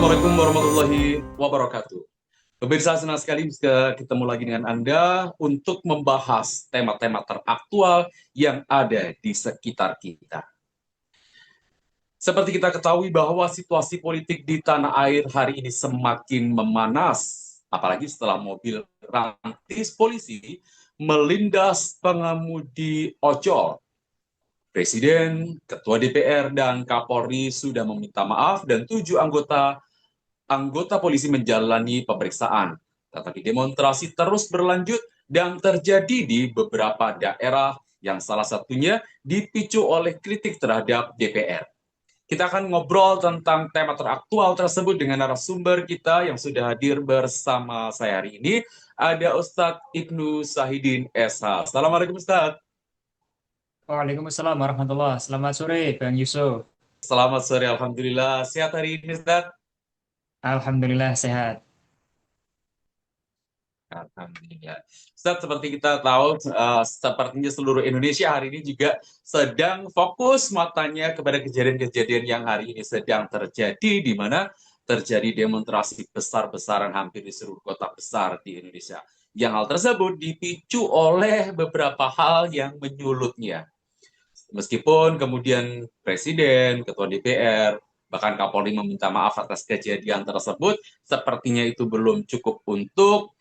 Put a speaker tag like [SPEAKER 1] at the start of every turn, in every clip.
[SPEAKER 1] Assalamualaikum warahmatullahi wabarakatuh. Pemirsa, senang sekali bisa ketemu lagi dengan Anda untuk membahas tema-tema teraktual yang ada di sekitar kita. Seperti kita ketahui bahwa situasi politik di tanah air hari ini semakin memanas, apalagi setelah mobil rantis polisi melindas pengemudi ojol. Presiden, Ketua DPR, dan Kapolri sudah meminta maaf dan 7 anggota polisi menjalani pemeriksaan. Tetapi demonstrasi terus berlanjut dan terjadi di beberapa daerah yang salah satunya dipicu oleh kritik terhadap DPR. Kita akan ngobrol tentang tema teraktual tersebut dengan narasumber kita yang sudah hadir bersama saya hari ini. Ada Ustadz Ibnu Sahidin SH. Assalamualaikum Ustadz.
[SPEAKER 2] Waalaikumsalam warahmatullah. Selamat sore, Bang Yusuf.
[SPEAKER 1] Selamat sore, Alhamdulillah. Sehat hari ini Ustadz?
[SPEAKER 2] Alhamdulillah sehat.
[SPEAKER 1] Alhamdulillah. Ustaz, seperti kita tahu, sepertinya seluruh Indonesia hari ini juga sedang fokus matanya kepada kejadian-kejadian yang hari ini sedang terjadi, di mana terjadi demonstrasi besar-besaran hampir di seluruh kota besar di Indonesia. Yang hal tersebut dipicu oleh beberapa hal yang menyulutnya. Meskipun kemudian Presiden, Ketua DPR, bahkan Kapolri meminta maaf atas kejadian tersebut, sepertinya itu belum cukup untuk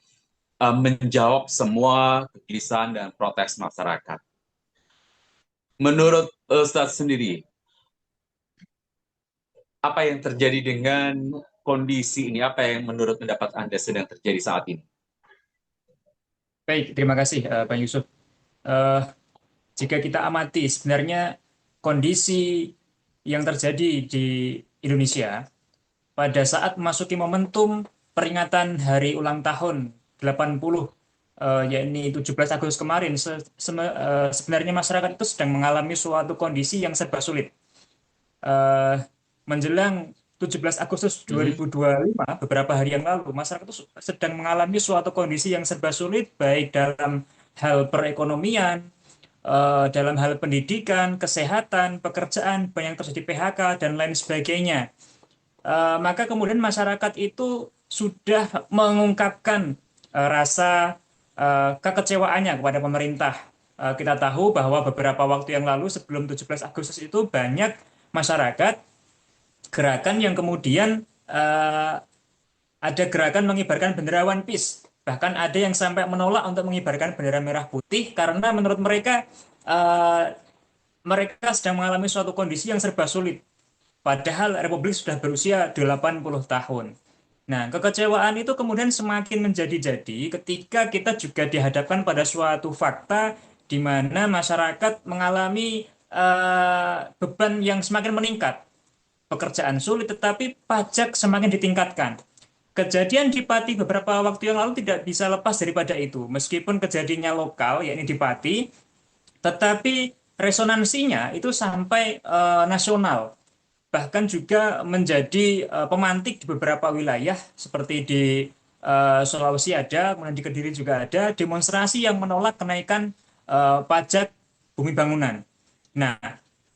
[SPEAKER 1] menjawab semua kegelisahan dan protes masyarakat. Menurut Ustadz sendiri, apa yang terjadi dengan kondisi ini? Apa yang menurut pendapat Anda sedang terjadi saat ini?
[SPEAKER 2] Baik, terima kasih, Bang Yusuf. Eh, Jika kita amati sebenarnya kondisi yang terjadi di Indonesia pada saat memasuki momentum peringatan Hari Ulang Tahun 80, yakni 17 Agustus kemarin, sebenarnya masyarakat itu sedang mengalami suatu kondisi yang serba sulit. eh, Menjelang 17 Agustus
[SPEAKER 1] Mhm.
[SPEAKER 2] 2025, beberapa hari yang lalu, masyarakat itu sedang mengalami suatu kondisi yang serba sulit, baik dalam hal perekonomian, dalam hal pendidikan, kesehatan, pekerjaan, banyak terjadi PHK, dan lain sebagainya. Maka kemudian masyarakat itu sudah mengungkapkan rasa kekecewaannya kepada pemerintah. Kita tahu bahwa beberapa waktu yang lalu sebelum 17 Agustus itu banyak masyarakat gerakan yang kemudian ada gerakan mengibarkan bendera One Piece. Bahkan ada yang sampai menolak untuk mengibarkan bendera merah putih karena menurut mereka eh, mereka sedang mengalami suatu kondisi yang serba sulit. Padahal Republik sudah berusia 80 tahun. Nah, kekecewaan itu kemudian semakin menjadi-jadi ketika kita juga dihadapkan pada suatu fakta di mana masyarakat mengalami beban yang semakin meningkat, pekerjaan sulit, tetapi pajak semakin ditingkatkan. Kejadian di Pati beberapa waktu yang lalu tidak bisa lepas daripada itu. Meskipun kejadiannya lokal, yakni di Pati, tetapi resonansinya itu sampai nasional. Bahkan juga menjadi pemantik di beberapa wilayah, seperti di Sulawesi ada, kemudian di Kediri juga ada, demonstrasi yang menolak kenaikan pajak bumi bangunan. Nah,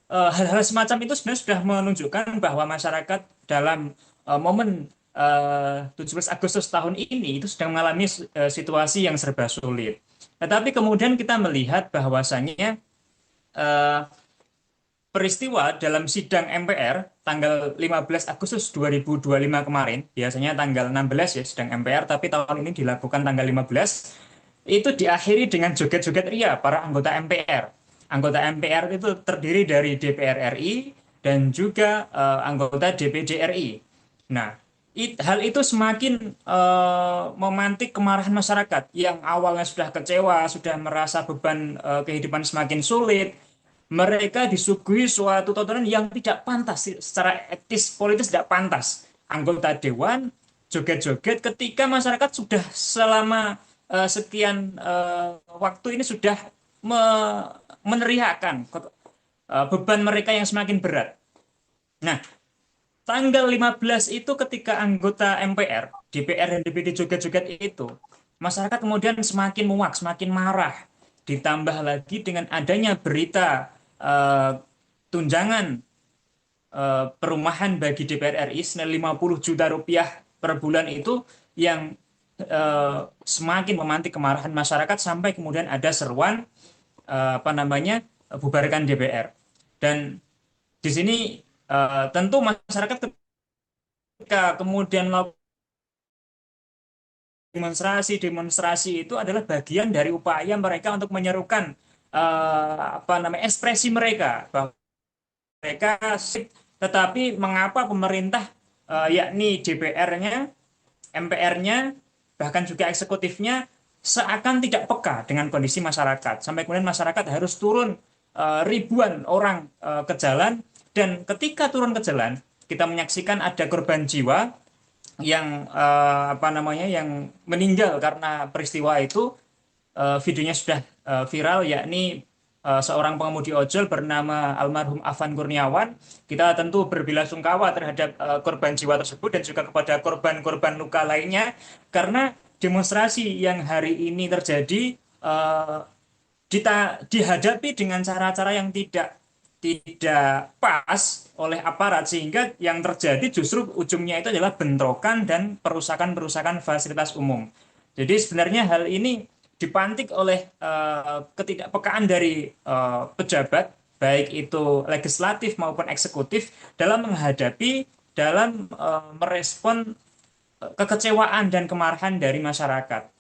[SPEAKER 2] hal-hal semacam itu sebenarnya sudah menunjukkan bahwa masyarakat dalam momen 17 Agustus tahun ini itu sedang mengalami situasi yang serba sulit. Tetapi kemudian kita melihat bahwasannya eh, peristiwa dalam sidang MPR tanggal 15 Agustus 2025 kemarin, biasanya tanggal 16 ya sidang MPR, tapi tahun ini dilakukan tanggal 15, itu diakhiri dengan joget-joget ria para anggota MPR. Anggota MPR itu terdiri dari DPR RI dan juga anggota DPD RI. Nah, hal itu semakin memantik kemarahan masyarakat yang awalnya sudah kecewa, sudah merasa beban kehidupan semakin sulit. Mereka disuguhi suatu tontonan yang tidak pantas, secara etis politis tidak pantas. Anggota dewan joget-joget ketika masyarakat sudah selama sekian waktu ini sudah meneriakkan beban mereka yang semakin berat. Nah, tanggal 15 itu ketika anggota MPR, DPR dan DPD joget-joget itu, masyarakat kemudian semakin muak, semakin marah. Ditambah lagi dengan adanya berita tunjangan perumahan bagi DPR RI senilai 50 juta rupiah per bulan itu yang semakin memantik kemarahan masyarakat sampai kemudian ada seruan apa namanya bubarkan DPR. Dan di sini tentu masyarakat ketika kemudian demonstrasi itu adalah bagian dari upaya mereka untuk menyerukan apa namanya ekspresi mereka bahwa mereka tetapi mengapa pemerintah yakni DPR-nya, MPR-nya, bahkan juga eksekutifnya seakan tidak peka dengan kondisi masyarakat. Sampai kemudian masyarakat harus turun ribuan orang ke jalan dan ketika turun ke jalan kita menyaksikan ada korban jiwa yang apa namanya yang meninggal karena peristiwa itu. Videonya sudah viral yakni seorang pengemudi ojol bernama almarhum Afan Kurniawan. Kita tentu berbelasungkawa terhadap korban jiwa tersebut dan juga kepada korban-korban luka lainnya karena demonstrasi yang hari ini terjadi dihadapi dengan cara-cara yang tidak pas oleh aparat sehingga yang terjadi justru ujungnya itu adalah bentrokan dan perusakan-perusakan fasilitas umum. Jadi sebenarnya hal ini dipantik oleh ketidakpekaan dari pejabat baik itu legislatif maupun eksekutif dalam menghadapi dalam merespon kekecewaan dan kemarahan dari masyarakat.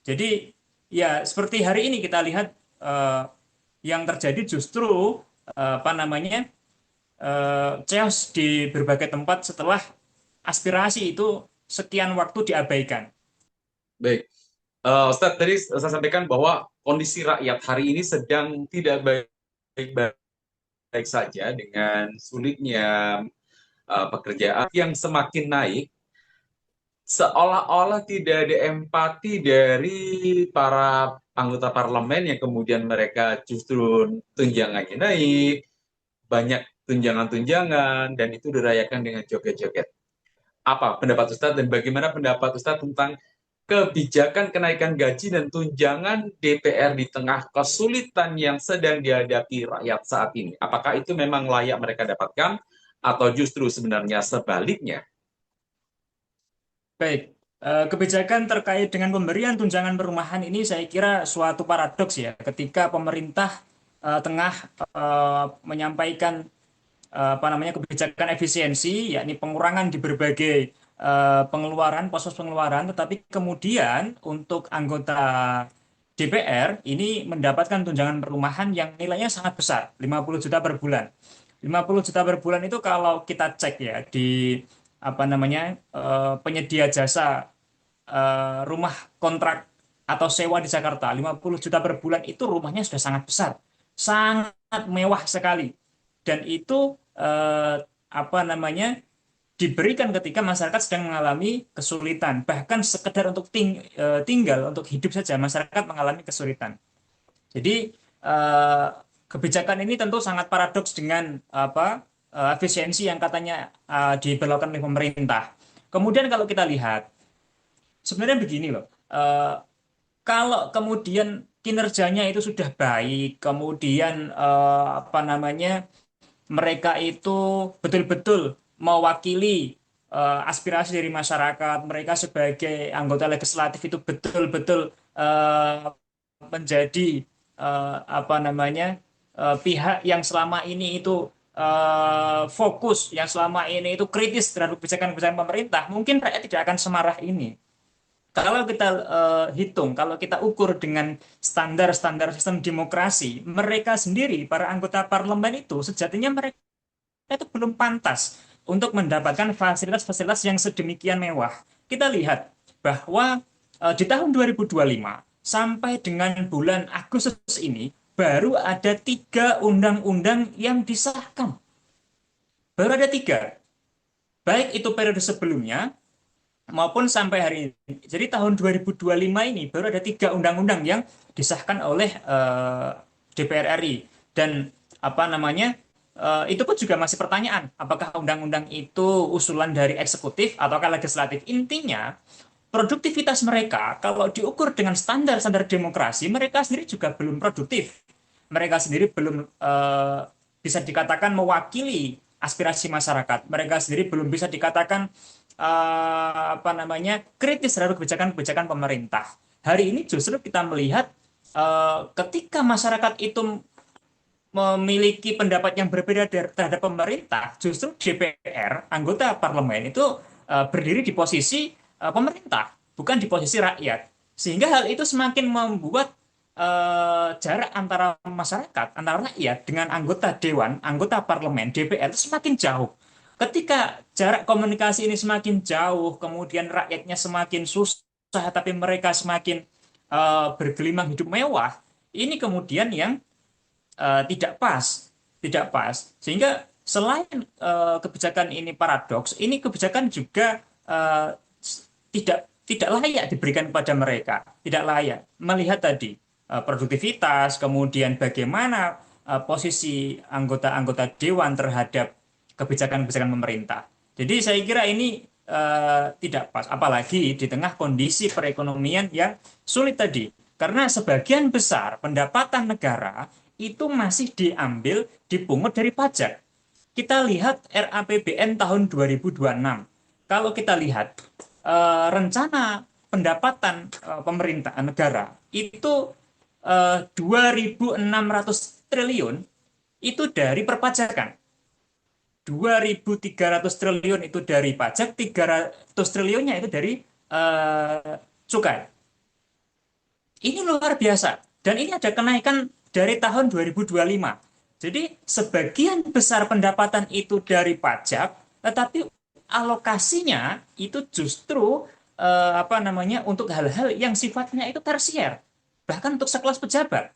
[SPEAKER 2] Jadi ya seperti hari ini kita lihat yang terjadi justru apa namanya chaos di berbagai tempat setelah aspirasi itu sekian waktu diabaikan.
[SPEAKER 1] Baik. Ustadz, tadi saya sampaikan bahwa kondisi rakyat hari ini sedang tidak baik-baik saja dengan sulitnya pekerjaan yang semakin naik, seolah-olah tidak ada empati dari para anggota parlemen yang kemudian mereka justru tunjangannya naik, banyak tunjangan-tunjangan, dan itu dirayakan dengan joget-joget. Apa pendapat Ustadz dan bagaimana pendapat Ustadz tentang kebijakan kenaikan gaji dan tunjangan DPR di tengah kesulitan yang sedang dihadapi rakyat saat ini? Apakah itu memang layak mereka dapatkan atau justru sebenarnya sebaliknya?
[SPEAKER 2] Baik, kebijakan terkait dengan pemberian tunjangan perumahan ini saya kira suatu paradoks ya, ketika pemerintah tengah menyampaikan apa namanya kebijakan efisiensi, yakni pengurangan di berbagai pengeluaran, pos-pos pengeluaran, tetapi kemudian untuk anggota DPR ini mendapatkan tunjangan perumahan yang nilainya sangat besar, 50 juta per bulan. 50 juta per bulan itu kalau kita cek ya di apa namanya penyedia jasa rumah kontrak atau sewa di Jakarta 50 juta per bulan itu rumahnya sudah sangat besar, sangat mewah sekali dan itu apa namanya diberikan ketika masyarakat sedang mengalami kesulitan bahkan sekedar untuk tinggal untuk hidup saja masyarakat mengalami kesulitan. Jadi eh, kebijakan ini tentu sangat paradoks dengan apa efisiensi yang katanya diberlakukan oleh pemerintah. Kemudian kalau kita lihat sebenarnya begini loh, kalau kemudian kinerjanya itu sudah baik, kemudian apa namanya mereka itu betul-betul mewakili aspirasi dari masyarakat, mereka sebagai anggota legislatif itu betul-betul menjadi apa namanya pihak yang selama ini itu fokus, yang selama ini itu kritis terhadap kebijakan-kebijakan pemerintah, mungkin rakyat tidak akan semarah ini. Kalau kita hitung, kalau kita ukur dengan standar-standar sistem demokrasi, mereka sendiri, para anggota parlemen itu, sejatinya mereka itu belum pantas untuk mendapatkan fasilitas-fasilitas yang sedemikian mewah. Kita lihat bahwa di tahun 2025 sampai dengan bulan Agustus ini, baru ada 3 undang-undang yang disahkan. Baru ada 3. Baik itu periode sebelumnya, maupun sampai hari ini. Jadi tahun 2025 ini baru ada 3 undang-undang yang disahkan oleh DPR RI dan apa namanya itu pun juga masih pertanyaan apakah undang-undang itu usulan dari eksekutif ataukah legislatif. Intinya produktivitas mereka kalau diukur dengan standar-standar demokrasi mereka sendiri juga belum produktif. Mereka sendiri belum bisa dikatakan mewakili aspirasi masyarakat. Mereka sendiri belum bisa dikatakan kritis terhadap kebijakan-kebijakan pemerintah. Hari ini justru kita melihat ketika masyarakat itu memiliki pendapat yang berbeda terhadap pemerintah, justru DPR, anggota parlemen itu berdiri di posisi pemerintah, bukan di posisi rakyat. Sehingga hal itu semakin membuat jarak antara masyarakat, antara rakyat dengan anggota dewan, anggota parlemen, DPR itu semakin jauh. Ketika jarak komunikasi ini semakin jauh, kemudian rakyatnya semakin susah, tapi mereka semakin bergelimang hidup mewah, ini kemudian yang tidak pas, tidak pas. Sehingga selain kebijakan ini paradoks, ini kebijakan juga tidak layak diberikan kepada mereka, tidak layak. Melihat tadi produktivitas, kemudian bagaimana posisi anggota-anggota dewan terhadap kebijakan-kebijakan pemerintah. Jadi saya kira ini tidak pas, apalagi di tengah kondisi perekonomian yang sulit tadi. Karena sebagian besar pendapatan negara itu masih diambil, dipungut dari pajak. Kita lihat RAPBN tahun 2026. Kalau kita lihat rencana pendapatan pemerintah negara itu 2.600 triliun itu dari perpajakan. 2.300 triliun itu dari pajak, 300 triliunnya itu dari cukai. Ini luar biasa. Dan ini ada kenaikan dari tahun 2025. Jadi sebagian besar pendapatan itu dari pajak, tetapi alokasinya itu justru untuk hal-hal yang sifatnya itu tersier, bahkan untuk sekelas pejabat.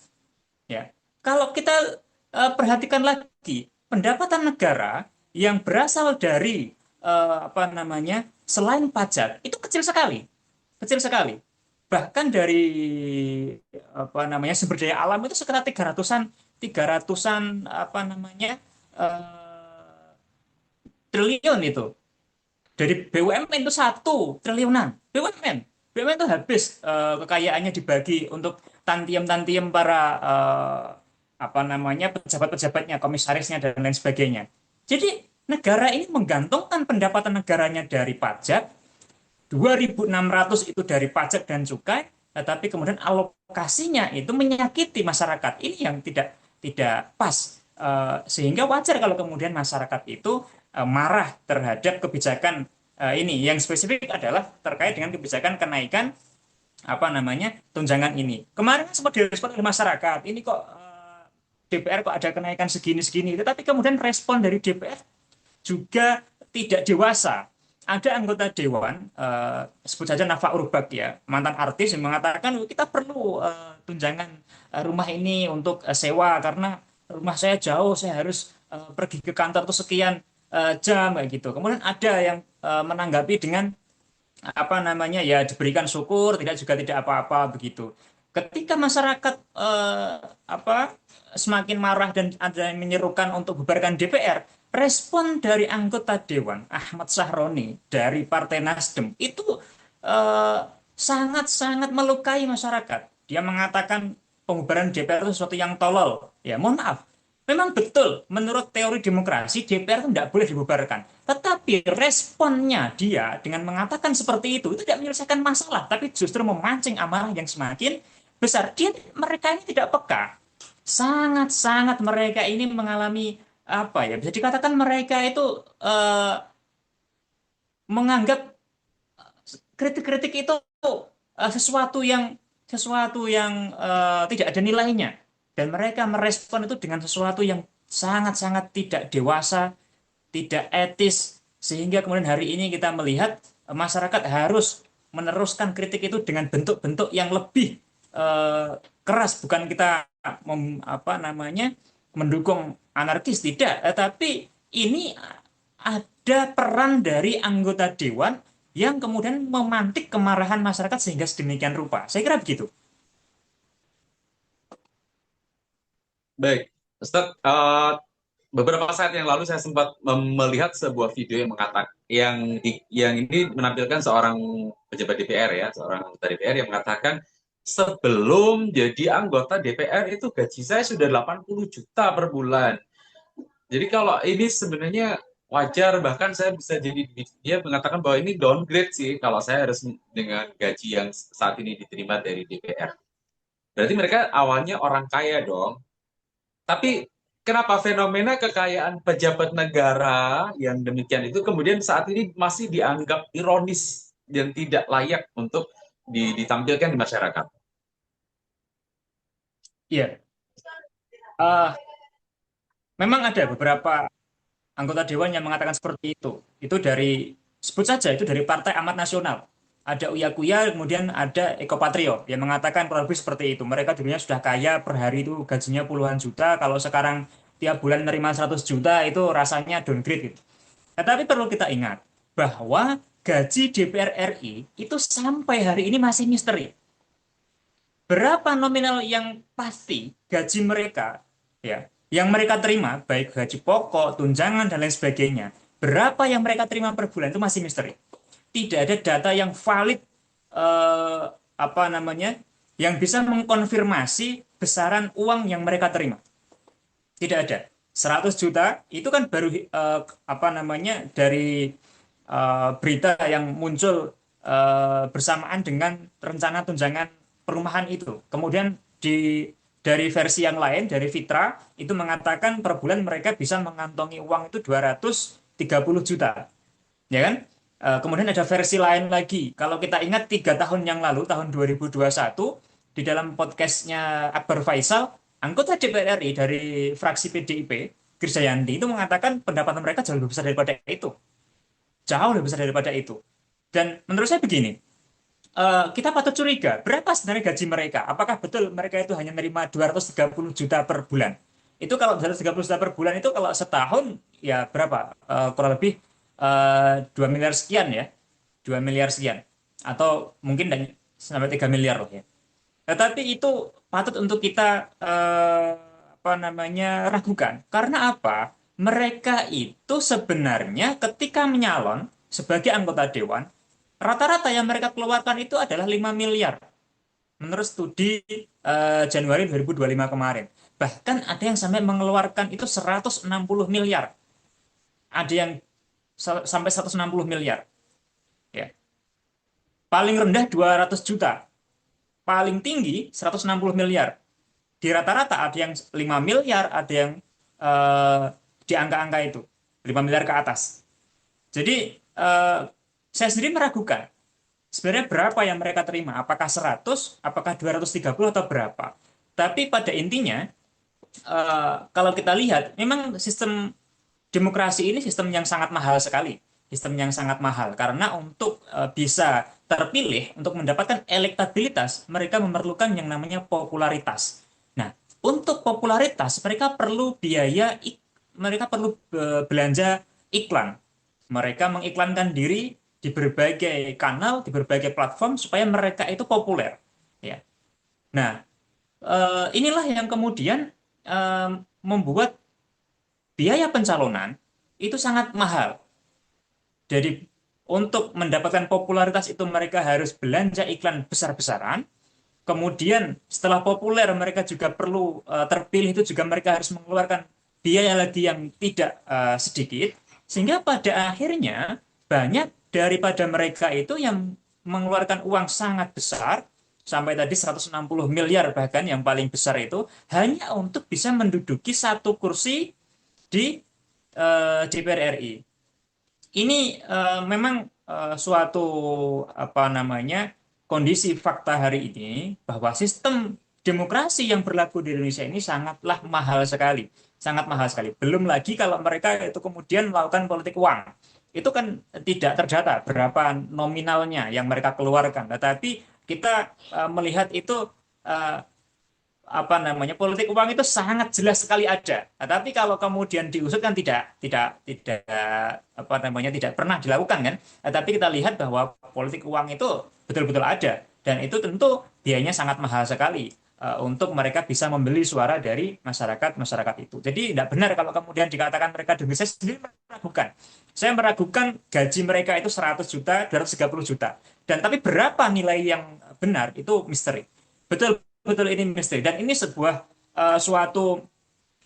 [SPEAKER 2] Ya, kalau kita perhatikan lagi pendapatan negara yang berasal dari selain pajak itu kecil sekali. Bahkan dari sumber daya alam itu sekitar 300-an triliun itu. Dari BUMN itu 1 triliunan. BUMN itu habis kekayaannya dibagi untuk tantiem-tantiem para pejabat-pejabatnya, komisarisnya dan lain sebagainya. Jadi negara ini menggantungkan pendapatan negaranya dari pajak, 2.600 itu dari pajak dan cukai, tetapi kemudian alokasinya itu menyakiti masyarakat. Ini yang tidak pas. Sehingga wajar kalau kemudian masyarakat itu marah terhadap kebijakan ini. Yang spesifik adalah terkait dengan kebijakan kenaikan tunjangan ini. Kemarin sempat direspon oleh masyarakat. Ini kok DPR kok ada kenaikan segini-segini. Tetapi kemudian respon dari DPR juga tidak dewasa. Ada anggota dewan, sebut saja Nafa Urbak ya, mantan artis yang mengatakan kita perlu tunjangan rumah ini untuk sewa karena rumah saya jauh, saya harus pergi ke kantor tuh sekian jam kayak gitu. Kemudian ada yang menanggapi dengan ya diberikan syukur, tidak apa-apa begitu. Ketika masyarakat semakin marah dan ada yang menyerukan untuk bubarkan DPR, respon dari anggota Dewan Ahmad Sahroni dari Partai Nasdem itu sangat-sangat melukai masyarakat. Dia mengatakan pembubaran DPR itu sesuatu yang tolol. Ya, mohon maaf. Memang betul, menurut teori demokrasi, DPR itu tidak boleh dibubarkan. Tetapi responnya dia dengan mengatakan seperti itu tidak menyelesaikan masalah, tapi justru memancing amarah yang semakin besar. Mereka ini tidak peka. Sangat-sangat mereka ini mengalami bisa dikatakan mereka itu menganggap kritik-kritik itu sesuatu yang tidak ada nilainya, dan mereka merespon itu dengan sesuatu yang sangat-sangat tidak dewasa, tidak etis, sehingga kemudian hari ini kita melihat masyarakat harus meneruskan kritik itu dengan bentuk-bentuk yang lebih keras. Bukan kita mendukung anarkis, tidak, tapi ini ada peran dari anggota dewan yang kemudian memantik kemarahan masyarakat sehingga sedemikian rupa. Saya kira begitu.
[SPEAKER 1] Baik, Ustaz, beberapa saat yang lalu saya sempat melihat sebuah video yang mengatakan yang ini menampilkan seorang pejabat DPR ya, seorang anggota DPR yang mengatakan sebelum jadi anggota DPR itu gaji saya sudah 80 juta per bulan. Jadi kalau ini sebenarnya wajar, bahkan saya bisa jadi dia mengatakan bahwa ini downgrade sih kalau saya harus dengan gaji yang saat ini diterima dari DPR. Berarti mereka awalnya orang kaya dong. Tapi kenapa fenomena kekayaan pejabat negara yang demikian itu kemudian saat ini masih dianggap ironis dan tidak layak untuk ditampilkan di masyarakat?
[SPEAKER 2] Iya, uh, memang ada beberapa anggota dewan yang mengatakan seperti itu. Itu dari, sebut saja, itu dari Partai Amat Nasional. Ada Uya Kuya, kemudian ada Eko Patrio yang mengatakan kurang lebih seperti itu. Mereka dulunya sudah kaya, per hari itu gajinya puluhan juta. Kalau sekarang tiap bulan menerima 100 juta, itu rasanya downgrade gitu. Tetapi perlu kita ingat bahwa gaji DPR RI itu sampai hari ini masih misteri. Berapa nominal yang pasti gaji mereka, ya, yang mereka terima, baik gaji pokok, tunjangan, dan lain sebagainya, berapa yang mereka terima per bulan itu masih misteri. Tidak ada data yang valid, eh, apa namanya, yang bisa mengkonfirmasi besaran uang yang mereka terima. Tidak ada. 100 juta itu kan baru, apa namanya, dari berita yang muncul bersamaan dengan rencana tunjangan perumahan itu. Kemudian dari versi yang lain, dari Fitra itu mengatakan per bulan mereka bisa mengantongi uang itu 230 juta, ya kan? Kemudian ada versi lain lagi. Kalau kita ingat 3 tahun yang lalu, tahun 2021, di dalam podcastnya Akbar Faisal, anggota DPR RI dari fraksi PDIP, Krisdayanti, itu mengatakan pendapatan mereka jauh lebih besar daripada itu. Jauh lebih besar daripada itu. Dan menurut saya begini, kita patut curiga, berapa sebenarnya gaji mereka? Apakah betul mereka itu hanya menerima 230 juta per bulan? Itu kalau 230 juta per bulan itu kalau setahun, ya berapa? Kurang lebih 2 miliar sekian ya. 2 miliar sekian. Atau mungkin sampai 3 miliar loh ya. Tetapi itu patut untuk kita apa namanya, ragukan. Karena apa? Mereka itu sebenarnya ketika menyalon sebagai anggota dewan, rata-rata yang mereka keluarkan itu adalah 5 miliar. Menurut studi Januari 2025 kemarin. Bahkan ada yang sampai mengeluarkan itu 160 miliar. Ada yang sampai 160 miliar. Ya. Paling rendah 200 juta. Paling tinggi 160 miliar. Di rata-rata ada yang 5 miliar, ada yang eh, di angka-angka itu. 5 miliar ke atas. Jadi saya sendiri meragukan sebenarnya berapa yang mereka terima. Apakah 100, apakah 230 atau berapa. Tapi pada intinya, kalau kita lihat, memang sistem demokrasi ini sistem yang sangat mahal sekali. Sistem yang sangat mahal. Karena untuk bisa terpilih, untuk mendapatkan elektabilitas, mereka memerlukan yang namanya popularitas. Nah, untuk popularitas, mereka perlu biaya, mereka perlu belanja iklan. Mereka mengiklankan diri di berbagai kanal, di berbagai platform, supaya mereka itu populer. Ya. Nah, inilah yang kemudian membuat biaya pencalonan itu sangat mahal. Jadi untuk mendapatkan popularitas itu mereka harus belanja iklan besar-besaran. Kemudian setelah populer mereka juga perlu terpilih, itu juga mereka harus mengeluarkan biaya lagi yang tidak sedikit. Sehingga pada akhirnya banyak daripada mereka itu yang mengeluarkan uang sangat besar, sampai tadi 160 miliar bahkan yang paling besar itu, hanya untuk bisa menduduki satu kursi di DPR RI. Ini memang suatu apa namanya, kondisi fakta hari ini, bahwa sistem demokrasi yang berlaku di Indonesia ini sangatlah mahal sekali, sangat mahal sekali. Belum lagi kalau mereka itu kemudian melakukan politik uang, itu kan tidak terdata berapa nominalnya yang mereka keluarkan. Tetapi kita melihat itu eh, apa namanya, politik uang itu sangat jelas sekali ada. Nah, tapi kalau kemudian diusut kan tidak apa namanya, tidak pernah dilakukan kan. Nah, tapi kita lihat bahwa politik uang itu betul-betul ada, dan itu tentu biayanya sangat mahal sekali untuk mereka bisa membeli suara dari masyarakat itu. Jadi tidak benar kalau kemudian dikatakan mereka demi, saya sendiri meragukan. Saya meragukan gaji mereka itu 100 juta, 230 juta. Dan tapi berapa nilai yang benar itu misteri. Betul betul ini misteri, dan ini sebuah suatu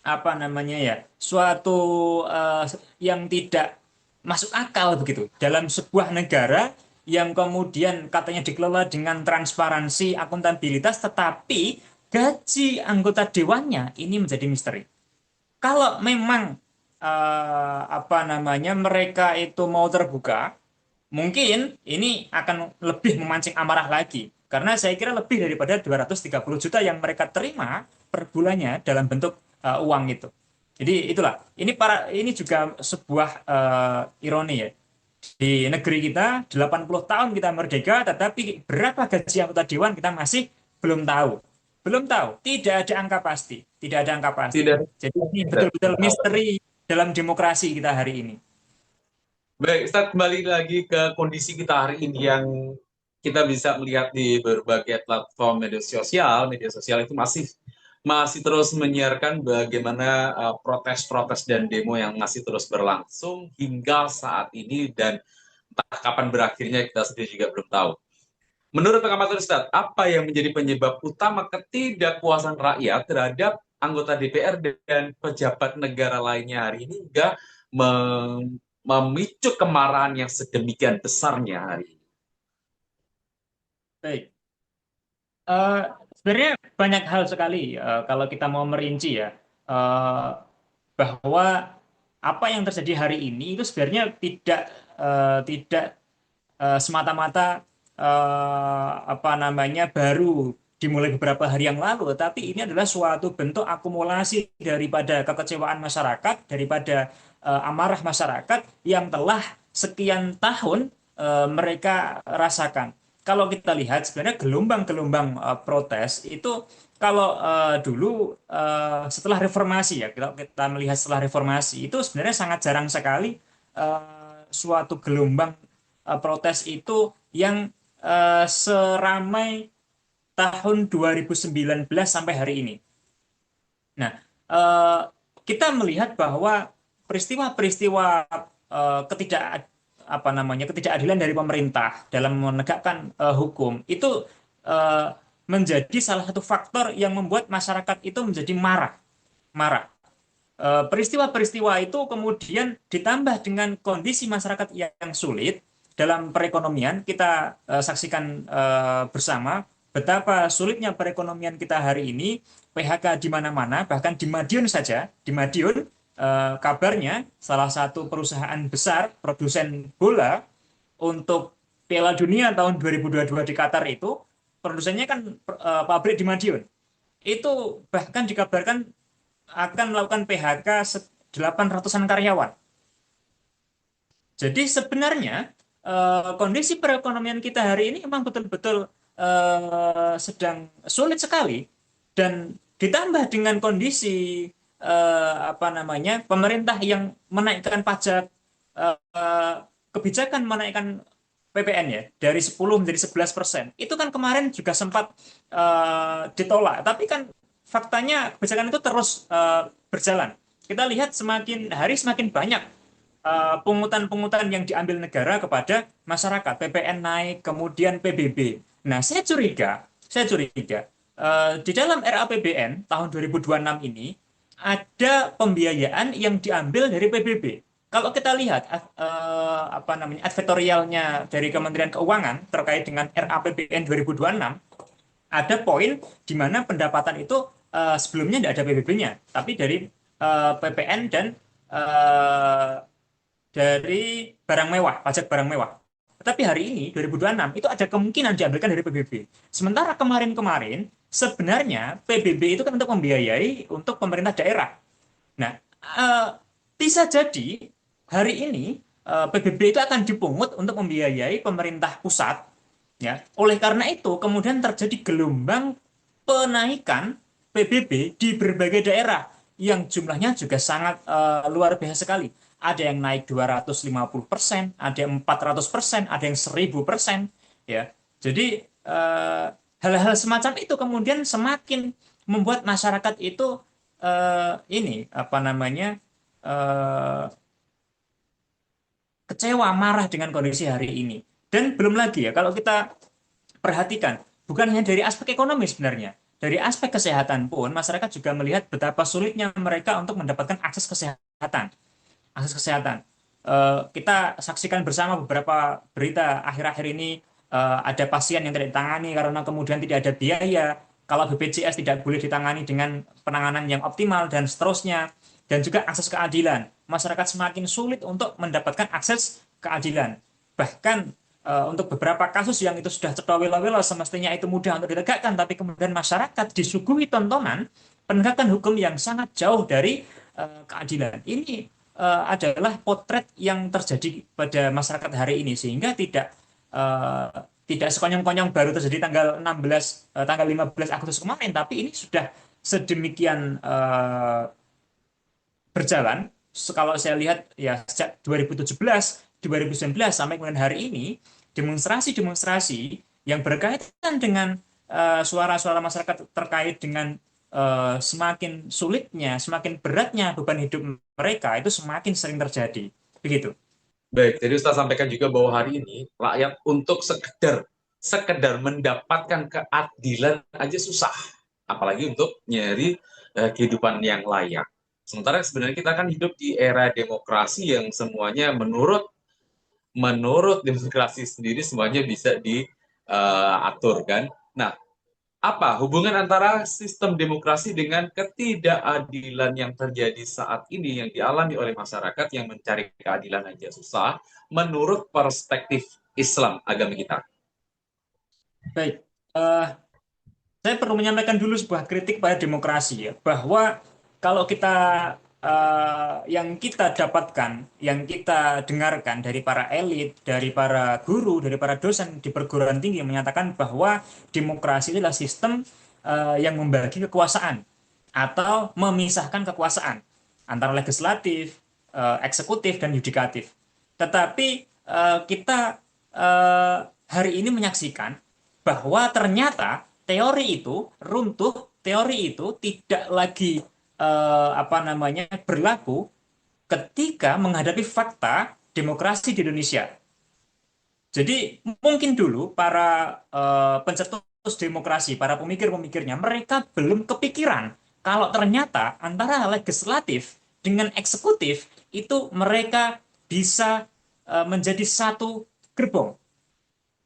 [SPEAKER 2] apa namanya ya, suatu eh, yang tidak masuk akal begitu dalam sebuah negara yang kemudian katanya dikelola dengan transparansi, akuntabilitas, tetapi gaji anggota dewannya ini menjadi misteri. Kalau memang apa namanya mereka itu mau terbuka, mungkin ini akan lebih memancing amarah lagi. Karena saya kira lebih daripada 230 juta yang mereka terima per bulannya dalam bentuk uang itu. Jadi itulah, ini juga sebuah ironi ya. Di negeri kita 80 tahun kita merdeka, tetapi berapa gaji anggota dewan kita masih belum tahu. Belum tahu, tidak ada angka pasti, tidak ada angka pasti.
[SPEAKER 1] Tidak.
[SPEAKER 2] Jadi ini betul-betul misteri dalam demokrasi kita hari ini.
[SPEAKER 1] Baik, Ustadz, kembali lagi ke kondisi kita hari ini yang kita bisa melihat di berbagai platform media sosial itu masih masih terus menyiarkan bagaimana protes-protes dan demo yang masih terus berlangsung hingga saat ini dan entah kapan berakhirnya kita sendiri juga belum tahu. Menurut pengamatan Ustadz, apa yang menjadi penyebab utama ketidakpuasan rakyat terhadap anggota DPR dan pejabat negara lainnya hari ini hingga memicu kemarahan yang sedemikian besarnya hari ini?
[SPEAKER 2] Baik. Eh, Sebenarnya banyak hal sekali kalau kita mau merinci ya, eh, bahwa apa yang terjadi hari ini itu sebenarnya tidak semata-mata apa namanya baru dimulai beberapa hari yang lalu, tapi ini adalah suatu bentuk akumulasi daripada kekecewaan masyarakat, daripada amarah masyarakat yang telah sekian tahun mereka rasakan. Kalau kita lihat sebenarnya gelombang-gelombang protes itu kalau dulu setelah reformasi ya, kita melihat setelah reformasi itu sebenarnya sangat jarang sekali suatu gelombang protes itu yang seramai tahun 2019 sampai hari ini. Nah, eh, kita melihat bahwa peristiwa-peristiwa ketidak apa namanya ketidakadilan dari pemerintah dalam menegakkan hukum itu eh, menjadi salah satu faktor yang membuat masyarakat itu menjadi marah, marah. Peristiwa-peristiwa itu kemudian ditambah dengan kondisi masyarakat yang sulit dalam perekonomian. Kita saksikan bersama betapa sulitnya perekonomian kita hari ini, PHK di mana-mana, bahkan di Madiun saja, di Madiun kabarnya salah satu perusahaan besar produsen bola untuk Piala Dunia tahun 2022 di Qatar itu, produsennya kan pabrik di Madiun. Itu bahkan dikabarkan akan melakukan PHK 800-an karyawan. Jadi sebenarnya kondisi perekonomian kita hari ini memang betul-betul sedang sulit sekali, dan ditambah dengan kondisi apa namanya pemerintah yang menaikkan pajak, eh, kebijakan menaikkan PPN ya dari 10 menjadi 11%. Itu kan kemarin juga sempat ditolak, tapi kan faktanya kebijakan itu terus berjalan. Kita lihat semakin hari semakin banyak pungutan-pungutan yang diambil negara kepada masyarakat. PPN naik, kemudian PBB. Nah, saya curiga di dalam RAPBN tahun 2026 ini ada pembiayaan yang diambil dari PBB. Kalau kita lihat apa namanya advertorialnya dari Kementerian Keuangan terkait dengan RAPBN 2026, ada poin di mana pendapatan itu sebelumnya tidak ada PBB-nya, tapi dari PPN dan eh, dari barang mewah, pajak barang mewah. Tetapi hari ini 2026 itu ada kemungkinan diambilkan dari PBB. Sementara kemarin-kemarin sebenarnya PBB itu kan untuk membiayai untuk pemerintah daerah. Nah, bisa jadi hari ini PBB itu akan dipungut untuk membiayai pemerintah pusat, ya. Oleh karena itu kemudian terjadi gelombang penaikan PBB di berbagai daerah yang jumlahnya juga sangat luar biasa sekali. Ada yang naik 250%, ada yang 400%, ada yang 1000%, ya. Jadi hal-hal semacam itu kemudian semakin membuat masyarakat itu ini apa namanya eh, kecewa, marah dengan kondisi hari ini. Dan belum lagi ya, kalau kita perhatikan, bukan hanya dari aspek ekonomi sebenarnya. dari aspek kesehatan pun masyarakat juga melihat betapa sulitnya mereka untuk mendapatkan akses kesehatan. Akses kesehatan. Kita saksikan bersama beberapa berita akhir-akhir ini, ada pasien yang tidak ditangani karena kemudian tidak ada biaya. Kalau BPJS tidak boleh ditangani dengan penanganan yang optimal dan seterusnya. Dan juga akses keadilan. Masyarakat semakin sulit untuk mendapatkan akses keadilan. Bahkan untuk beberapa kasus yang itu sudah cetha-wela-wela semestinya itu mudah untuk ditegakkan, tapi kemudian masyarakat disuguhi tontonan penegakan hukum yang sangat jauh dari keadilan. Ini adalah potret yang terjadi pada masyarakat hari ini, sehingga tidak sekonyong-konyong baru terjadi tanggal 15 Agustus kemarin, tapi ini sudah sedemikian berjalan. Kalau saya lihat ya sejak 2017, 2019 sampai kemudian hari ini, demonstrasi-demonstrasi yang berkaitan dengan suara-suara masyarakat terkait dengan semakin sulitnya, semakin beratnya beban hidup mereka itu semakin sering terjadi. Begitu.
[SPEAKER 1] Baik, jadi Ustaz sampaikan juga bahwa hari ini rakyat untuk sekedar mendapatkan keadilan aja susah, apalagi untuk nyari kehidupan yang layak. Sementara sebenarnya kita kan hidup di era demokrasi yang semuanya menurut demokrasi sendiri semuanya bisa diatur kan. Nah, apa hubungan antara sistem demokrasi dengan ketidakadilan yang terjadi saat ini yang dialami oleh masyarakat yang mencari keadilan aja susah menurut perspektif Islam agama kita?
[SPEAKER 2] Baik. Eh, saya perlu menyampaikan dulu sebuah kritik pada demokrasi ya, bahwa kalau kita yang kita dapatkan, yang kita dengarkan dari para elit, dari para guru, dari para dosen di perguruan tinggi menyatakan bahwa demokrasi adalah sistem yang membagi kekuasaan atau memisahkan kekuasaan antara legislatif, eksekutif, dan yudikatif. Tetapi kita hari ini menyaksikan bahwa ternyata teori itu runtuh, teori itu tidak lagi berlaku ketika menghadapi fakta demokrasi di Indonesia. Jadi mungkin dulu para pencetus demokrasi, para pemikir-pemikirnya, mereka belum kepikiran kalau ternyata antara legislatif dengan eksekutif itu mereka bisa menjadi satu gerbong.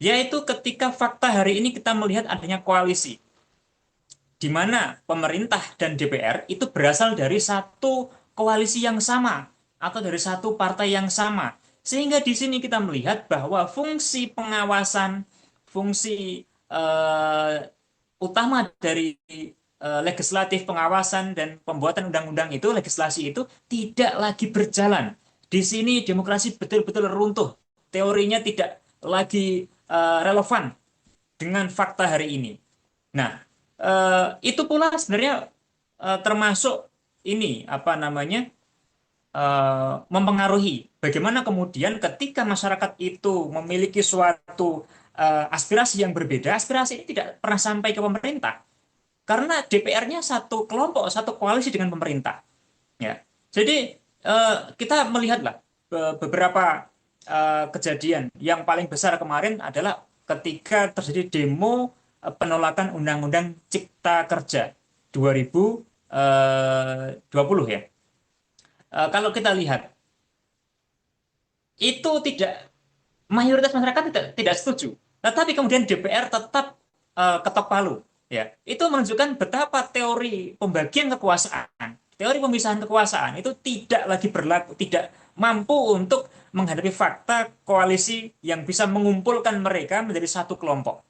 [SPEAKER 2] Yaitu ketika fakta hari ini kita melihat adanya koalisi, di mana pemerintah dan DPR itu berasal dari satu koalisi yang sama atau dari satu partai yang sama. Sehingga di sini kita melihat bahwa fungsi pengawasan, fungsi utama dari legislatif, pengawasan dan pembuatan undang-undang itu, legislasi itu tidak lagi berjalan. Di sini demokrasi betul-betul runtuh. Teorinya tidak lagi relevan dengan fakta hari ini. Nah, itu pula sebenarnya termasuk ini mempengaruhi bagaimana kemudian ketika masyarakat itu memiliki suatu aspirasi yang berbeda, aspirasi ini tidak pernah sampai ke pemerintah karena DPR-nya satu kelompok, satu koalisi dengan pemerintah. Ya, jadi kita melihatlah beberapa kejadian yang paling besar kemarin adalah ketika terjadi demo penolakan Undang-Undang Cipta Kerja 2020 ya. Kalau kita lihat itu tidak, mayoritas masyarakat tidak setuju. Tetapi kemudian DPR tetap ketok palu. Ya, itu menunjukkan betapa teori pembagian kekuasaan, teori pemisahan kekuasaan itu tidak lagi berlaku, tidak mampu untuk menghadapi fakta koalisi yang bisa mengumpulkan mereka menjadi satu kelompok.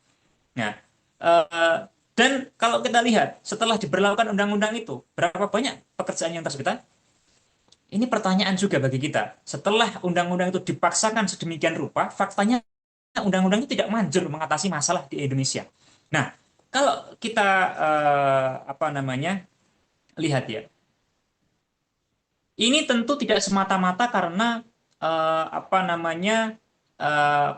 [SPEAKER 2] Nah, dan kalau kita lihat setelah diberlakukan undang-undang itu, berapa banyak pekerjaan yang tersebut? Ini pertanyaan juga bagi kita. Setelah undang-undang itu dipaksakan sedemikian rupa, faktanya undang-undang itu tidak manjur mengatasi masalah di Indonesia. Nah, kalau kita lihat ya, ini tentu tidak semata-mata karena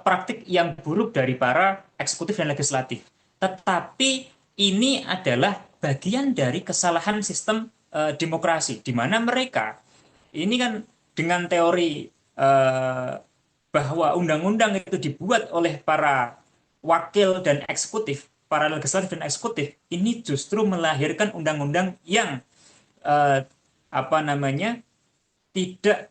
[SPEAKER 2] praktik yang buruk dari para eksekutif dan legislatif, tetapi ini adalah bagian dari kesalahan sistem demokrasi, di mana mereka ini kan dengan teori bahwa undang-undang itu dibuat oleh para wakil dan eksekutif, para legislatif dan eksekutif ini justru melahirkan undang-undang yang eh, apa namanya tidak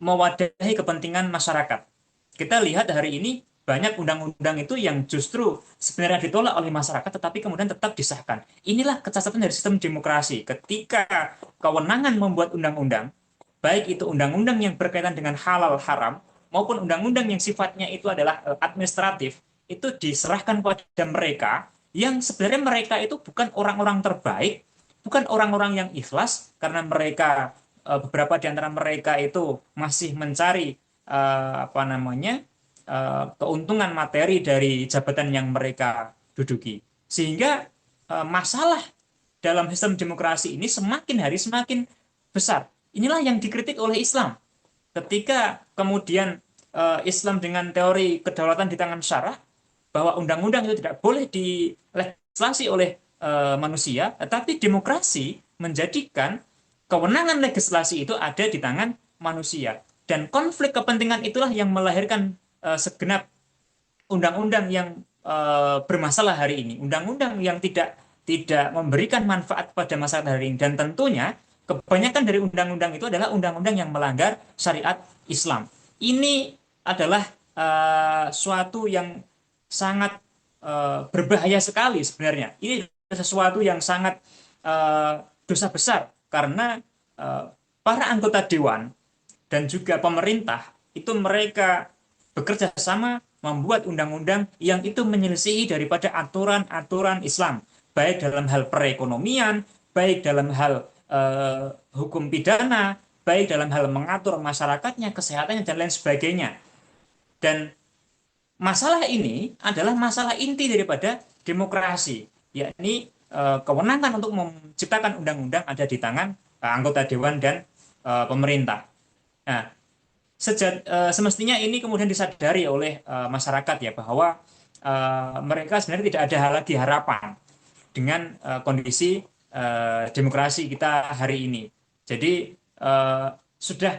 [SPEAKER 2] mewadahi kepentingan masyarakat. Kita lihat hari ini banyak undang-undang itu yang justru sebenarnya ditolak oleh masyarakat tetapi kemudian tetap disahkan. Inilah kecacatan dari sistem demokrasi. Ketika kewenangan membuat undang-undang, baik itu undang-undang yang berkaitan dengan halal haram maupun undang-undang yang sifatnya itu adalah administratif, itu diserahkan kepada mereka yang sebenarnya mereka itu bukan orang-orang terbaik, bukan orang-orang yang ikhlas karena mereka beberapa di antara mereka itu masih mencari apa namanya keuntungan materi dari jabatan yang mereka duduki. Sehingga masalah dalam sistem demokrasi ini semakin hari semakin besar. Inilah yang dikritik oleh Islam. Ketika kemudian Islam dengan teori kedaulatan di tangan syarah, bahwa undang-undang itu tidak boleh dilegislasi oleh manusia, tetapi demokrasi menjadikan kewenangan legislasi itu ada di tangan manusia. Dan konflik kepentingan itulah yang melahirkan segenap undang-undang yang bermasalah hari ini, undang-undang yang tidak memberikan manfaat pada masyarakat hari ini, dan tentunya kebanyakan dari undang-undang itu adalah undang-undang yang melanggar syariat Islam. Ini adalah suatu yang sangat berbahaya sekali sebenarnya. Ini sesuatu yang sangat dosa besar karena para anggota dewan dan juga pemerintah itu mereka bekerja sama membuat undang-undang yang itu menyelisihi daripada aturan-aturan Islam, baik dalam hal perekonomian, baik dalam hal hukum pidana, baik dalam hal mengatur masyarakatnya, kesehatannya, dan lain sebagainya. Dan masalah ini adalah masalah inti daripada demokrasi, yakni kewenangan untuk menciptakan undang-undang ada di tangan anggota dewan dan pemerintah. Nah, semestinya ini kemudian disadari oleh masyarakat ya bahwa mereka sebenarnya tidak ada lagi harapan dengan kondisi demokrasi kita hari ini. Jadi sudah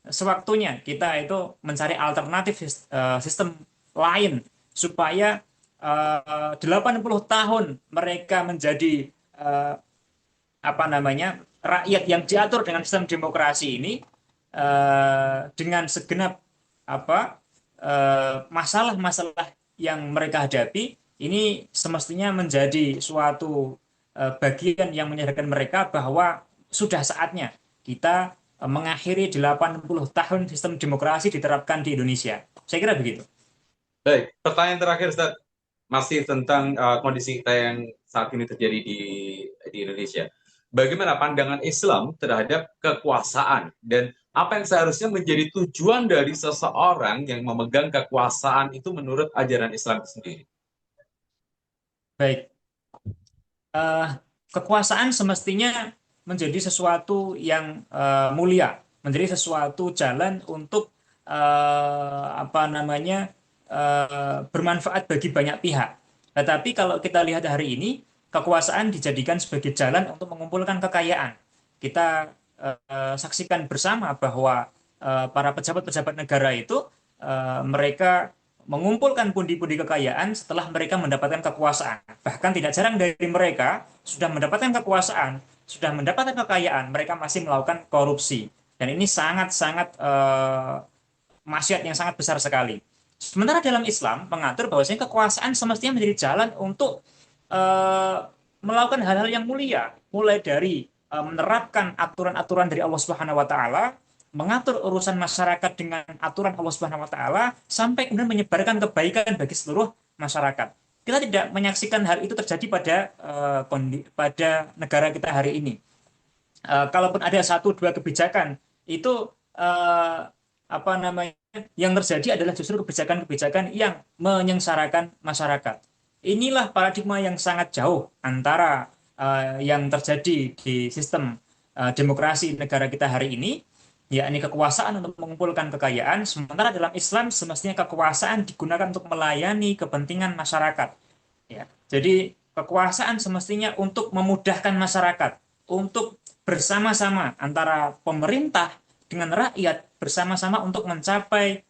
[SPEAKER 2] sewaktunya kita itu mencari alternatif sistem lain supaya 80 tahun mereka menjadi apa namanya rakyat yang diatur dengan sistem demokrasi ini dengan segenap apa masalah-masalah yang mereka hadapi ini semestinya menjadi suatu bagian yang menyadarkan mereka bahwa sudah saatnya kita mengakhiri 80 tahun sistem demokrasi diterapkan di Indonesia. Saya kira begitu.
[SPEAKER 1] Baik, pertanyaan terakhir Ustaz, masih tentang kondisi kita yang saat ini terjadi di Indonesia. Bagaimana pandangan Islam terhadap kekuasaan dan apa yang seharusnya menjadi tujuan dari seseorang yang memegang kekuasaan itu menurut ajaran Islam itu sendiri?
[SPEAKER 2] Baik, eh, kekuasaan semestinya menjadi sesuatu yang mulia, menjadi sesuatu jalan untuk apa namanya bermanfaat bagi banyak pihak. Tetapi kalau kita lihat hari ini, kekuasaan dijadikan sebagai jalan untuk mengumpulkan kekayaan. Kita saksikan bersama bahwa para pejabat-pejabat negara itu mereka mengumpulkan pundi-pundi kekayaan setelah mereka mendapatkan kekuasaan. Bahkan tidak jarang dari mereka sudah mendapatkan kekuasaan, sudah mendapatkan kekayaan, mereka masih melakukan korupsi. Dan ini sangat-sangat maksiat yang sangat besar sekali. Sementara dalam Islam mengatur bahwasanya kekuasaan semestinya menjadi jalan untuk eh, melakukan hal-hal yang mulia, mulai dari menerapkan aturan-aturan dari Allah Subhanahu wa taala, mengatur urusan masyarakat dengan aturan Allah Subhanahu wa taala sampai kemudian menyebarkan kebaikan bagi seluruh masyarakat. Kita tidak menyaksikan hal itu terjadi pada negara kita hari ini. Kalaupun ada satu dua kebijakan itu apa namanya yang terjadi adalah justru kebijakan-kebijakan yang menyengsarakan masyarakat. Inilah paradigma yang sangat jauh antara yang terjadi di sistem demokrasi negara kita hari ini, yakni kekuasaan untuk mengumpulkan kekayaan, sementara dalam Islam semestinya kekuasaan digunakan untuk melayani kepentingan masyarakat. Ya, jadi kekuasaan semestinya untuk memudahkan masyarakat, untuk bersama-sama antara pemerintah dengan rakyat bersama-sama untuk mencapai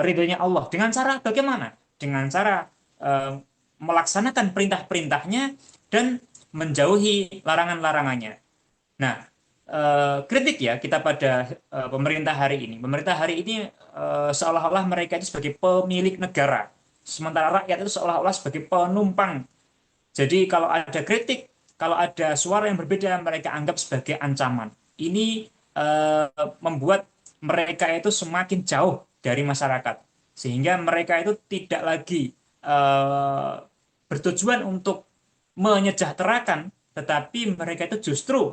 [SPEAKER 2] ridhonya Allah. Dengan cara bagaimana? Dengan cara melaksanakan perintah-perintahnya dan menjauhi larangan-larangannya. Nah, kritik ya kita pada pemerintah hari ini. Pemerintah hari ini seolah-olah mereka itu sebagai pemilik negara, sementara rakyat itu seolah-olah sebagai penumpang. Jadi kalau ada kritik, kalau ada suara yang berbeda, mereka anggap sebagai ancaman. Ini membuat mereka itu semakin jauh dari masyarakat, sehingga mereka itu tidak lagi bertujuan untuk menyejahterakan, tetapi mereka itu justru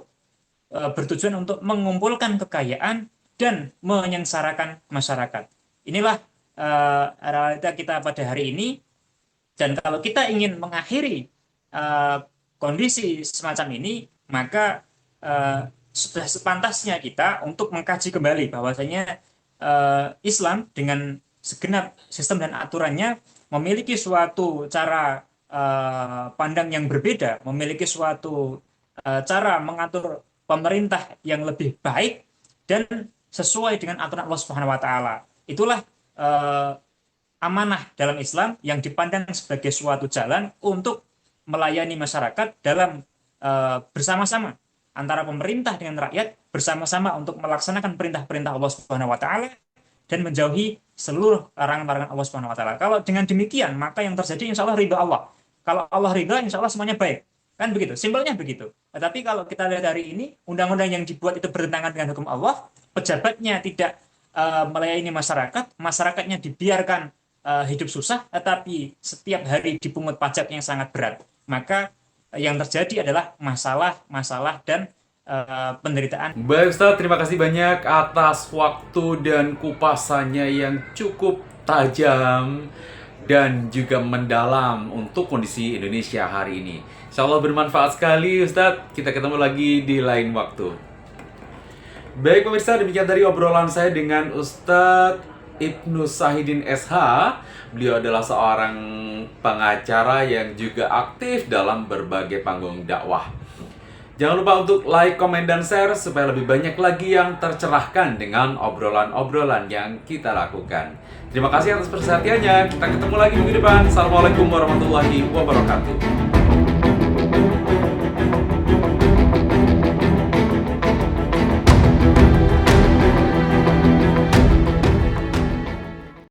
[SPEAKER 2] bertujuan untuk mengumpulkan kekayaan dan menyengsarakan masyarakat. Inilah realita kita pada hari ini. Dan kalau kita ingin mengakhiri kondisi semacam ini, maka sudah sepantasnya kita untuk mengkaji kembali bahwasanya Islam dengan segenap sistem dan aturannya memiliki suatu cara pandang yang berbeda, memiliki suatu cara mengatur pemerintah yang lebih baik dan sesuai dengan aturan Allah Subhanahu wa taala. Itulah amanah dalam Islam yang dipandang sebagai suatu jalan untuk melayani masyarakat dalam bersama-sama antara pemerintah dengan rakyat bersama-sama untuk melaksanakan perintah-perintah Allah Subhanahu wa taala dan menjauhi seluruh larangan-larangan Allah Subhanahu wa taala. Kalau dengan demikian, maka yang terjadi insya Allah ridha Allah. Kalau Allah ridha, insya Allah semuanya baik. Kan begitu, simpelnya begitu. Tetapi kalau kita lihat hari ini, undang-undang yang dibuat itu bertentangan dengan hukum Allah, pejabatnya tidak melayani masyarakat, masyarakatnya dibiarkan hidup susah, tetapi setiap hari dipungut pajak yang sangat berat. Maka yang terjadi adalah masalah dan penderitaan.
[SPEAKER 1] Baik Ustadz, terima kasih banyak atas waktu dan kupasannya yang cukup tajam dan juga mendalam untuk kondisi Indonesia hari ini. Insya Allah bermanfaat sekali Ustadz. Kita ketemu lagi di lain waktu. Baik pemirsa, demikian tadi obrolan saya dengan Ustadz Ibnu Sahidin SH. Beliau adalah seorang pengacara yang juga aktif dalam berbagai panggung dakwah. Jangan lupa untuk like, komen, dan share supaya lebih banyak lagi yang tercerahkan dengan obrolan-obrolan yang kita lakukan. Terima kasih atas perhatiannya. Kita ketemu lagi minggu depan. Assalamualaikum warahmatullahi wabarakatuh.